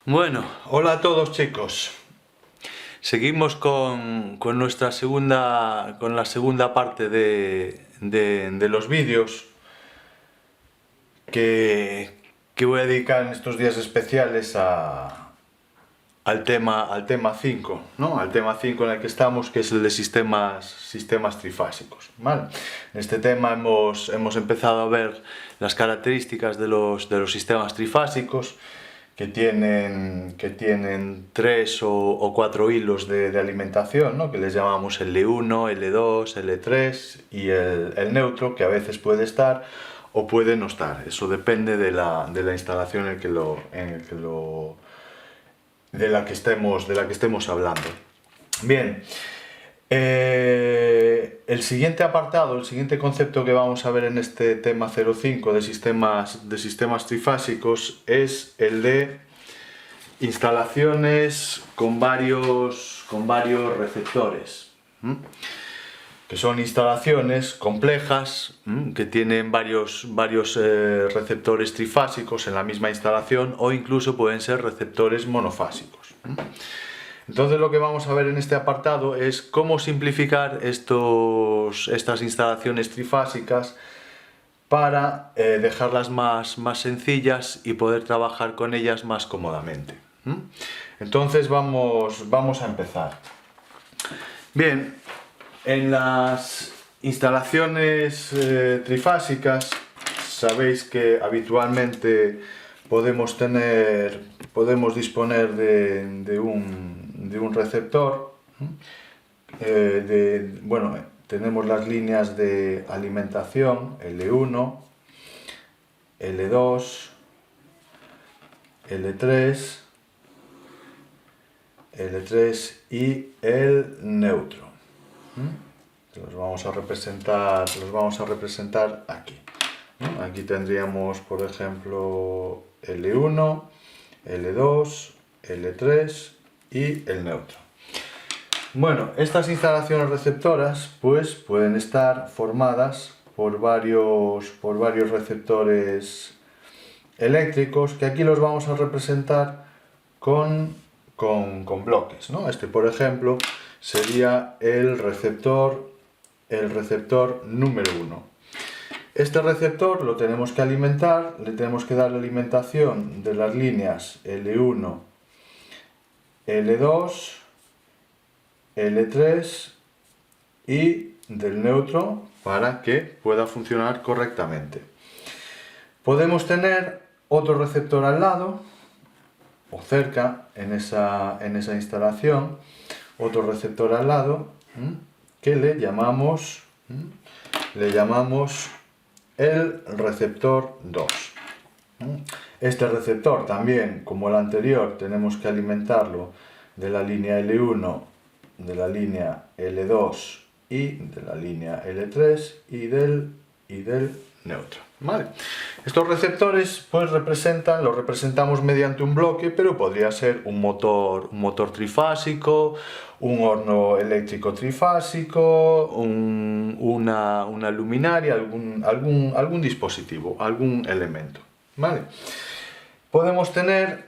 Bueno, hola a todos chicos. Seguimos con la segunda parte de los vídeos que voy a dedicar en estos días especiales al tema 5, ¿no? Al tema 5 en el que estamos, que es el de sistemas trifásicos, ¿vale? En este tema hemos empezado a ver las características de los sistemas trifásicos, que tienen 3 o 4 hilos de alimentación, ¿no? Que les llamamos L1, L2, L3 y el neutro, que a veces puede estar o puede no estar. Eso depende de la instalación de la que estemos hablando. Bien, el siguiente apartado, el siguiente concepto que vamos a ver en este tema 05 de sistemas trifásicos es el de instalaciones con varios receptores, que son instalaciones complejas, que tienen varios receptores trifásicos en la misma instalación, o incluso pueden ser receptores monofásicos. Entonces lo que vamos a ver en este apartado es cómo simplificar estas instalaciones trifásicas para dejarlas más sencillas y poder trabajar con ellas más cómodamente. Entonces vamos a empezar. Bien, en las instalaciones trifásicas sabéis que habitualmente podemos disponer de un receptor. Tenemos las líneas de alimentación L1, L2, L3 y el neutro. Los vamos a representar aquí. Aquí tendríamos, por ejemplo, L1, L2, L3 y el neutro. Bueno, estas instalaciones receptoras pues pueden estar formadas por varios receptores eléctricos, que aquí los vamos a representar con bloques, ¿no? Este, por ejemplo, sería el receptor número 1. Este receptor lo tenemos que alimentar, le tenemos que dar la alimentación de las líneas L1, L2, L3 y del neutro para que pueda funcionar correctamente. Podemos tener otro receptor al lado o cerca en esa instalación, otro receptor al lado que le llamamos el receptor 2. Este receptor también, como el anterior, tenemos que alimentarlo de la línea L1, de la línea L2 y de la línea L3 y del neutro. ¿Vale? Estos receptores pues los representamos mediante un bloque, pero podría ser un motor trifásico, un horno eléctrico trifásico, una luminaria, algún dispositivo, algún elemento. ¿Vale? Podemos tener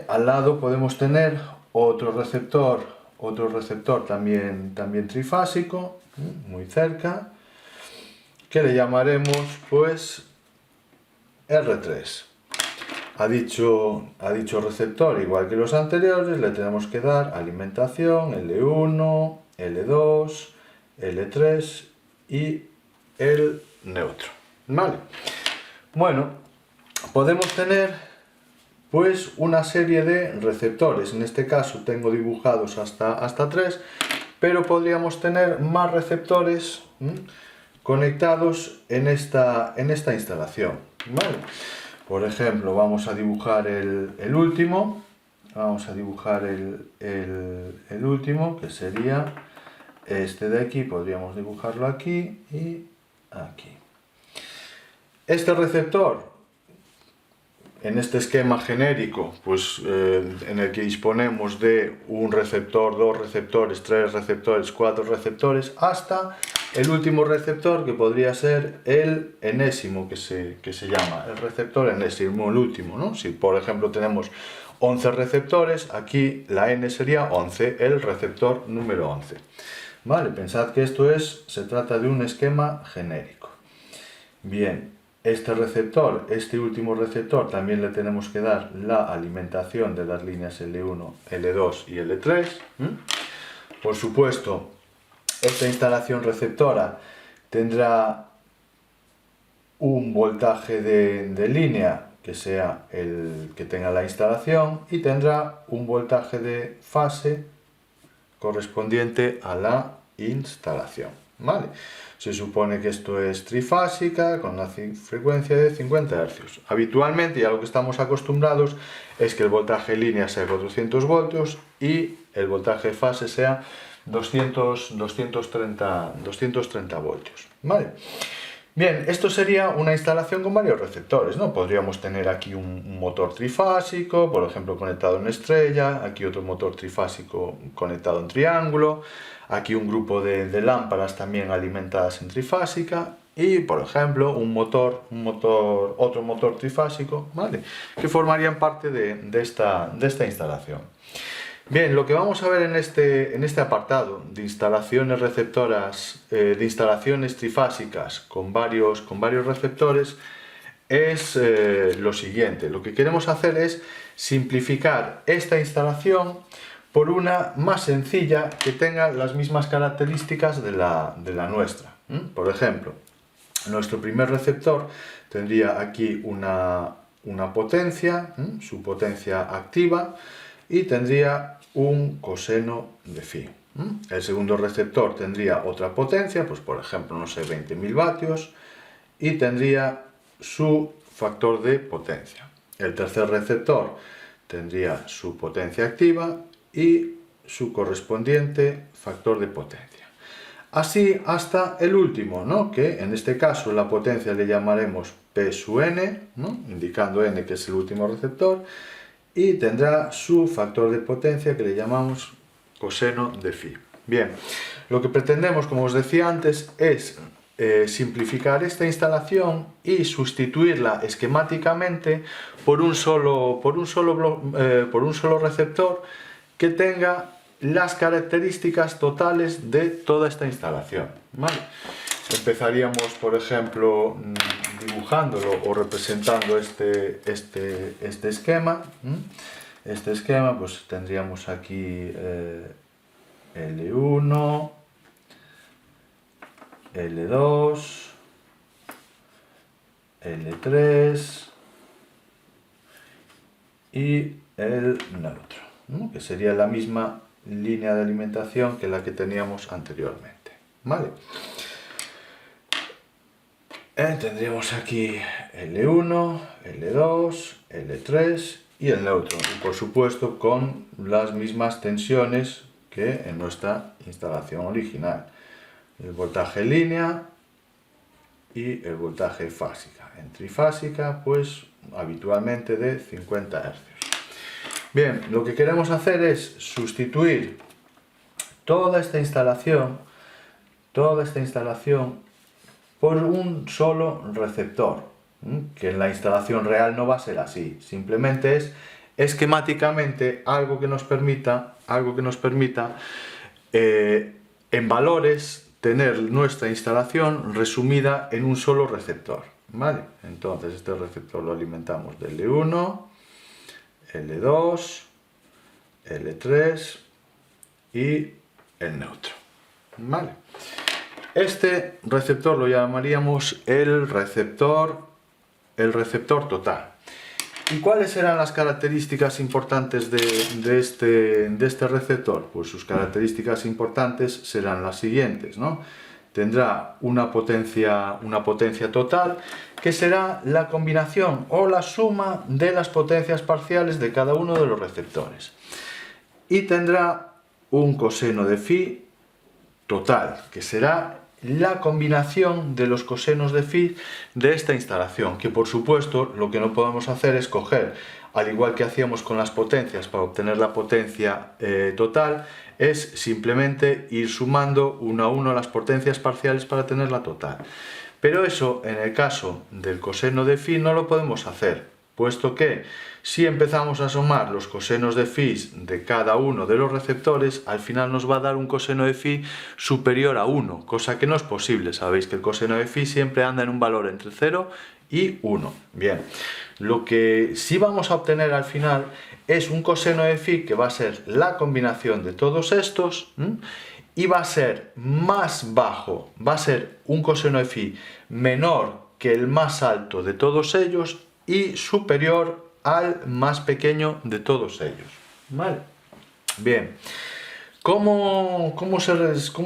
al lado otro receptor también trifásico, muy cerca, que le llamaremos pues R3. A dicho receptor, igual que los anteriores, le tenemos que dar alimentación L1, L2, L3 y el neutro. ¿Vale? Bueno, podemos tener pues una serie de receptores. En este caso tengo dibujados hasta 3, pero podríamos tener más receptores conectados en esta instalación. ¿Vale? Por ejemplo, vamos a dibujar el último. Vamos a dibujar el último, que sería este de aquí. Podríamos dibujarlo aquí y aquí. Este receptor, en este esquema genérico, pues en el que disponemos de un receptor, 2 receptores, 3 receptores, 4 receptores, hasta el último receptor, que podría ser el enésimo, que se llama el receptor enésimo, el último, ¿no? Si por ejemplo tenemos 11 receptores, aquí la n sería 11, el receptor número 11. Vale, pensad que se trata de un esquema genérico. Bien, este receptor, este último receptor, también le tenemos que dar la alimentación de las líneas L1, L2 y L3. Por supuesto, esta instalación receptora tendrá un voltaje de línea que sea el que tenga la instalación y tendrá un voltaje de fase correspondiente a la instalación. ¿Vale? Se supone que esto es trifásica con una frecuencia de 50 Hz. Habitualmente, ya lo que estamos acostumbrados es que el voltaje en línea sea 400 voltios y el voltaje de fase sea 230 voltios. ¿Vale? Bien, esto sería una instalación con varios receptores, ¿no? Podríamos tener aquí un motor trifásico, por ejemplo, conectado en estrella, aquí otro motor trifásico conectado en triángulo, aquí un grupo de lámparas también alimentadas en trifásica y, por ejemplo, otro motor trifásico, ¿vale? Que formarían parte de esta instalación. Bien, lo que vamos a ver en este apartado de instalaciones receptoras, de instalaciones trifásicas con varios receptores, es lo siguiente. Lo que queremos hacer es simplificar esta instalación por una más sencilla que tenga las mismas características de la nuestra. Por ejemplo, nuestro primer receptor tendría aquí una potencia, su potencia activa, y tendría un coseno de phi. El segundo receptor tendría otra potencia, pues por ejemplo, no sé, 20.000 vatios, y tendría su factor de potencia. El tercer receptor tendría su potencia activa y su correspondiente factor de potencia. Así hasta el último, ¿no? Que en este caso la potencia le llamaremos P sub n, ¿no? Indicando n que es el último receptor, y tendrá su factor de potencia que le llamamos coseno de phi. Bien, lo que pretendemos, como os decía antes, es simplificar esta instalación y sustituirla esquemáticamente por un solo receptor que tenga las características totales de toda esta instalación. ¿Vale? Empezaríamos, por ejemplo, dibujándolo o representando este esquema. Este esquema, pues tendríamos aquí L1, L2, L3 y el neutro, ¿no? Que sería la misma línea de alimentación que la que teníamos anteriormente. ¿Vale? Tendríamos aquí L1, L2, L3 y el neutro. Y por supuesto con las mismas tensiones que en nuestra instalación original. El voltaje en línea y el voltaje fásica. En trifásica, pues habitualmente de 50 Hz. Bien, lo que queremos hacer es sustituir toda esta instalación por un solo receptor, que en la instalación real no va a ser así, simplemente es esquemáticamente algo que nos permita en valores tener nuestra instalación resumida en un solo receptor. ¿Vale? Entonces este receptor lo alimentamos de L1, L2, L3 y el neutro. ¿Vale? Este receptor lo llamaríamos el receptor total. ¿Y cuáles serán las características importantes de este receptor? Pues sus características importantes serán las siguientes, ¿no? Tendrá una potencia total que será la combinación o la suma de las potencias parciales de cada uno de los receptores. Y tendrá un coseno de phi total, que será la combinación de los cosenos de phi de esta instalación, que por supuesto lo que no podemos hacer es coger, al igual que hacíamos con las potencias para obtener la potencia total, es simplemente ir sumando uno a uno las potencias parciales para tener la total. Pero eso, en el caso del coseno de phi, no lo podemos hacer, puesto que si empezamos a sumar los cosenos de phi de cada uno de los receptores, al final nos va a dar un coseno de phi superior a 1, cosa que no es posible. Sabéis que el coseno de phi siempre anda en un valor entre 0 y 1. Bien, lo que sí vamos a obtener al final es un coseno de phi que va a ser la combinación de todos estos, y va a ser más bajo, va a ser un coseno de phi menor que el más alto de todos ellos y superior al más pequeño de todos ellos. ¿Vale? Bien. ¿Cómo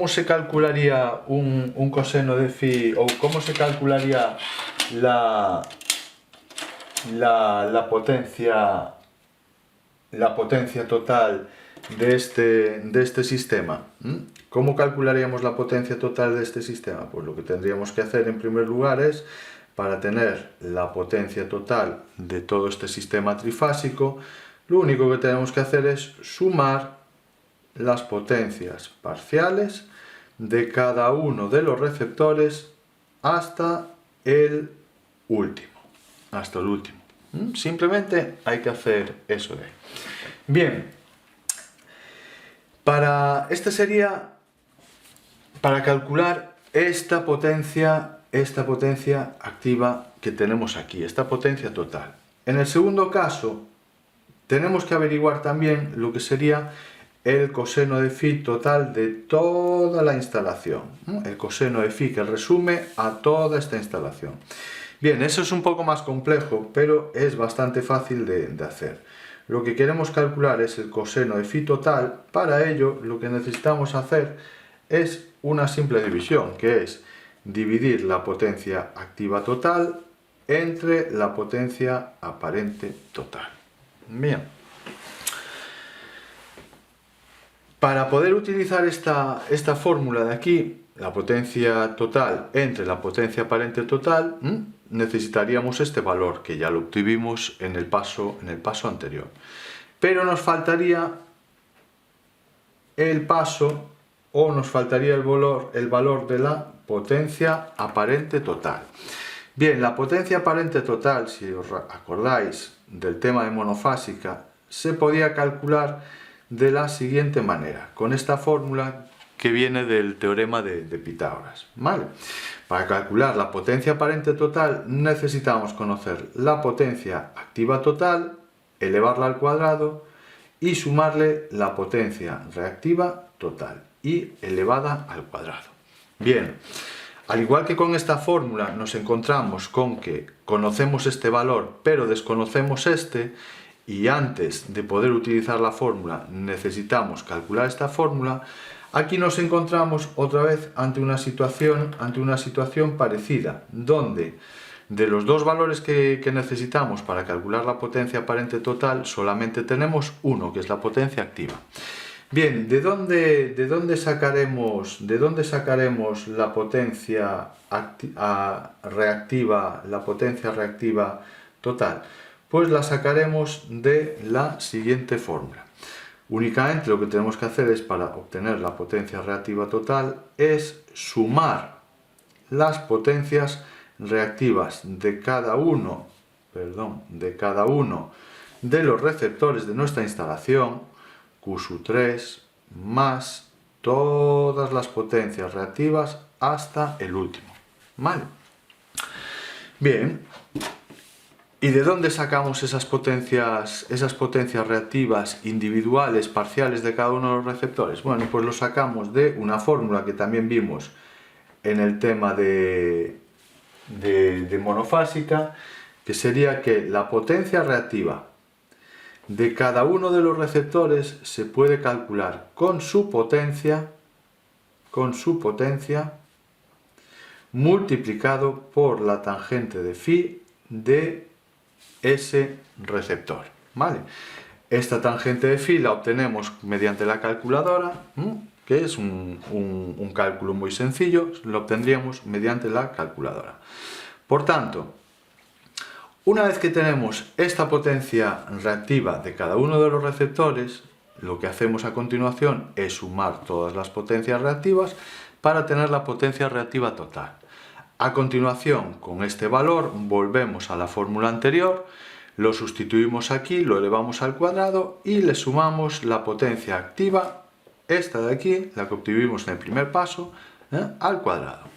se calcularía un coseno de phi, o cómo se calcularía la potencia total de este sistema? ¿Cómo calcularíamos la potencia total de este sistema? Pues lo que tendríamos que hacer en primer lugar es, para tener la potencia total de todo este sistema trifásico, lo único que tenemos que hacer es sumar las potencias parciales de cada uno de los receptores hasta el último. Simplemente hay que hacer eso de ahí. Bien, para calcular esta potencia activa que tenemos aquí, esta potencia total. En el segundo caso, tenemos que averiguar también lo que sería el coseno de phi total de toda la instalación. El coseno de phi que resume a toda esta instalación. Bien, eso es un poco más complejo, pero es bastante fácil de hacer. Lo que queremos calcular es el coseno de phi total. Para ello, lo que necesitamos hacer es una simple división, que es dividir la potencia activa total entre la potencia aparente total. Bien. Para poder utilizar esta fórmula de aquí, la potencia total entre la potencia aparente total, necesitaríamos este valor, que ya lo obtuvimos en el paso anterior. Pero nos faltaría el paso, o nos faltaría el valor de la potencia aparente total. Bien, la potencia aparente total, si os acordáis del tema de monofásica, se podía calcular de la siguiente manera, con esta fórmula que viene del teorema de Pitágoras. ¿Vale? Para calcular la potencia aparente total necesitamos conocer la potencia activa total, elevarla al cuadrado y sumarle la potencia reactiva total y elevada al cuadrado. Bien, al igual que con esta fórmula nos encontramos con que conocemos este valor pero desconocemos este, y antes de poder utilizar la fórmula necesitamos calcular esta fórmula, aquí nos encontramos otra vez ante una situación parecida, donde de los dos valores que necesitamos para calcular la potencia aparente total solamente tenemos uno, que es la potencia activa. Bien, ¿de dónde sacaremos la potencia reactiva total? Pues la sacaremos de la siguiente fórmula. Únicamente lo que tenemos que hacer es, para obtener la potencia reactiva total, es sumar las potencias reactivas de cada uno de los receptores de nuestra instalación, Q3, más todas las potencias reactivas hasta el último. ¿Vale? Bien. ¿Y de dónde sacamos esas potencias reactivas individuales, parciales de cada uno de los receptores? Bueno, pues lo sacamos de una fórmula que también vimos en el tema de monofásica, que sería que la potencia reactiva de cada uno de los receptores se puede calcular con su potencia multiplicado por la tangente de phi de ese receptor. ¿Vale? Esta tangente de phi la obtenemos mediante la calculadora, que es un cálculo muy sencillo, lo obtendríamos mediante la calculadora. Por tanto, una vez que tenemos esta potencia reactiva de cada uno de los receptores, lo que hacemos a continuación es sumar todas las potencias reactivas para tener la potencia reactiva total. A continuación, con este valor, volvemos a la fórmula anterior, lo sustituimos aquí, lo elevamos al cuadrado y le sumamos la potencia activa, esta de aquí, la que obtuvimos en el primer paso, al cuadrado.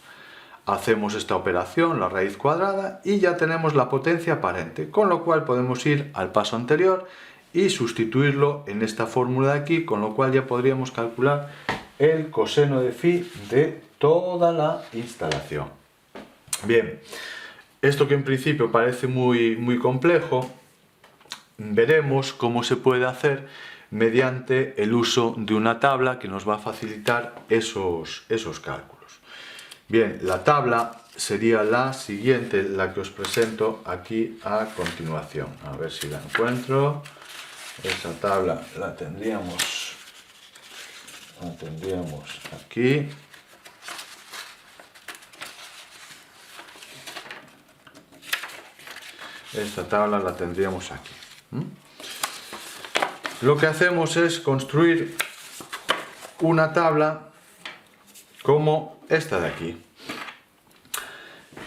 Hacemos esta operación, la raíz cuadrada, y ya tenemos la potencia aparente, con lo cual podemos ir al paso anterior y sustituirlo en esta fórmula de aquí, con lo cual ya podríamos calcular el coseno de phi de toda la instalación. Bien, esto que en principio parece muy complejo, veremos cómo se puede hacer mediante el uso de una tabla que nos va a facilitar esos cálculos. Bien, la tabla sería la siguiente, la que os presento aquí a continuación. A ver si la encuentro. Esa tabla la tendríamos aquí. Esta tabla la tendríamos aquí. Lo que hacemos es construir una tabla como esta de aquí.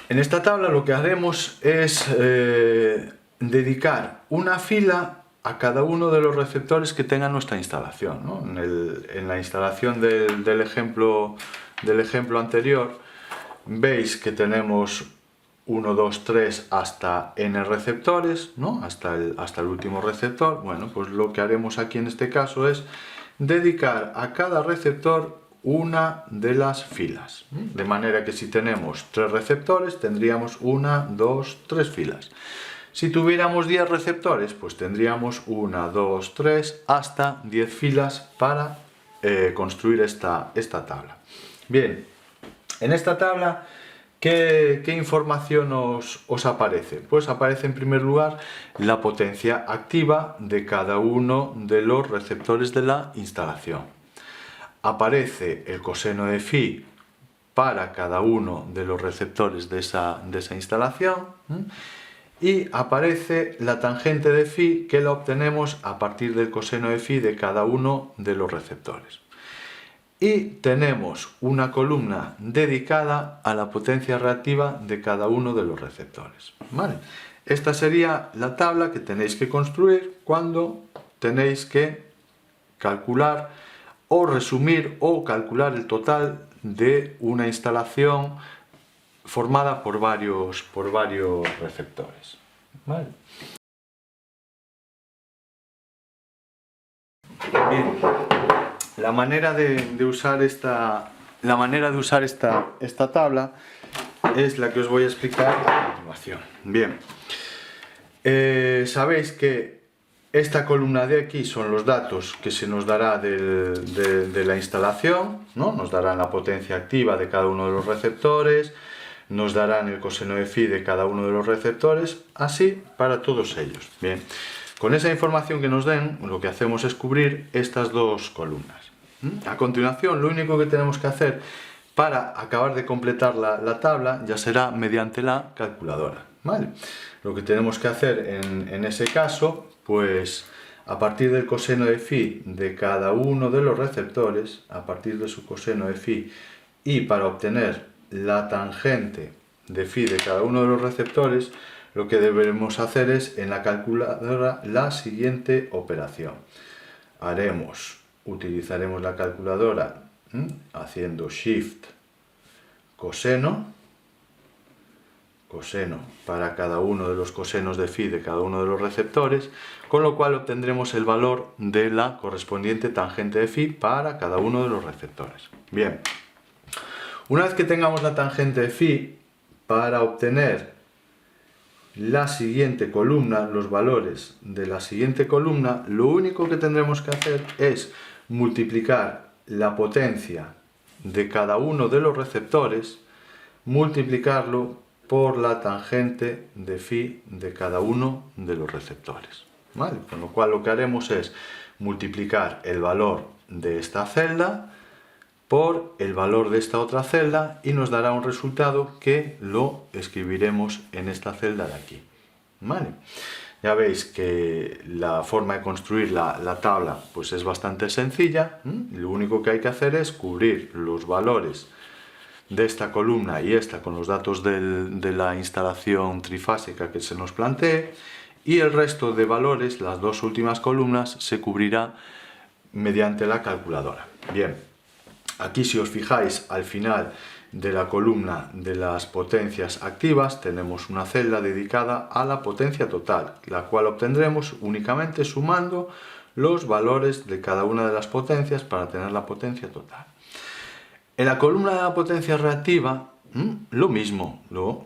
En esta tabla lo que haremos es dedicar una fila a cada uno de los receptores que tenga nuestra instalación, ¿no? En la instalación del ejemplo anterior, veis que tenemos 1, 2, 3 hasta n receptores, ¿no? hasta el último receptor. Bueno, pues lo que haremos aquí en este caso es dedicar a cada receptor una de las filas, de manera que si tenemos 3 receptores tendríamos 1, 2, 3 filas. Si tuviéramos 10 receptores, pues tendríamos 1, 2, 3 hasta 10 filas para construir esta tabla. Bien, en esta tabla, ¿qué información os aparece? Pues aparece en primer lugar la potencia activa de cada uno de los receptores de la instalación. Aparece el coseno de phi para cada uno de los receptores de esa instalación, y aparece la tangente de phi, que la obtenemos a partir del coseno de phi de cada uno de los receptores. Y tenemos una columna dedicada a la potencia reactiva de cada uno de los receptores. ¿Vale? Esta sería la tabla que tenéis que construir cuando tenéis que calcular o resumir o calcular el total de una instalación formada por varios receptores. ¿Vale? Bien, la manera de usar esta tabla es la que os voy a explicar a continuación. Bien, sabéis que esta columna de aquí son los datos que se nos dará de la instalación, ¿no? Nos darán la potencia activa de cada uno de los receptores, nos darán el coseno de phi de cada uno de los receptores, así para todos ellos. Bien, con esa información que nos den, lo que hacemos es cubrir estas dos columnas. A continuación, lo único que tenemos que hacer para acabar de completar la tabla ya será mediante la calculadora. ¿Vale? Lo que tenemos que hacer en ese caso, pues a partir del coseno de phi de cada uno de los receptores, a partir de su coseno de phi, y para obtener la tangente de phi de cada uno de los receptores, lo que deberemos hacer es en la calculadora la siguiente operación. Utilizaremos la calculadora haciendo shift coseno para cada uno de los cosenos de phi de cada uno de los receptores, con lo cual obtendremos el valor de la correspondiente tangente de phi para cada uno de los receptores. Bien, una vez que tengamos la tangente de phi, para obtener la siguiente columna, los valores de la siguiente columna, lo único que tendremos que hacer es multiplicar la potencia de cada uno de los receptores, multiplicarlo por la tangente de phi de cada uno de los receptores. ¿Vale? Con lo cual lo que haremos es multiplicar el valor de esta celda por el valor de esta otra celda y nos dará un resultado que lo escribiremos en esta celda de aquí. ¿Vale? Ya veis que la forma de construir la tabla pues es bastante sencilla. Lo único que hay que hacer es cubrir los valores de esta columna y esta con los datos de la instalación trifásica que se nos plantee, y el resto de valores, las dos últimas columnas, se cubrirá mediante la calculadora. Bien, aquí si os fijáis al final de la columna de las potencias activas tenemos una celda dedicada a la potencia total, la cual obtendremos únicamente sumando los valores de cada una de las potencias para tener la potencia total. En la columna de la potencia reactiva, lo mismo.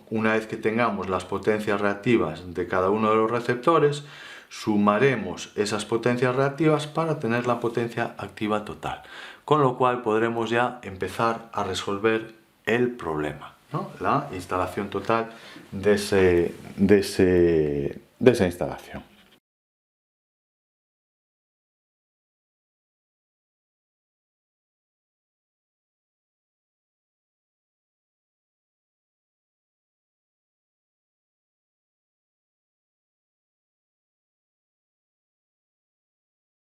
Una vez que tengamos las potencias reactivas de cada uno de los receptores, sumaremos esas potencias reactivas para tener la potencia activa total. Con lo cual podremos ya empezar a resolver el problema, ¿no? La instalación total de esa instalación.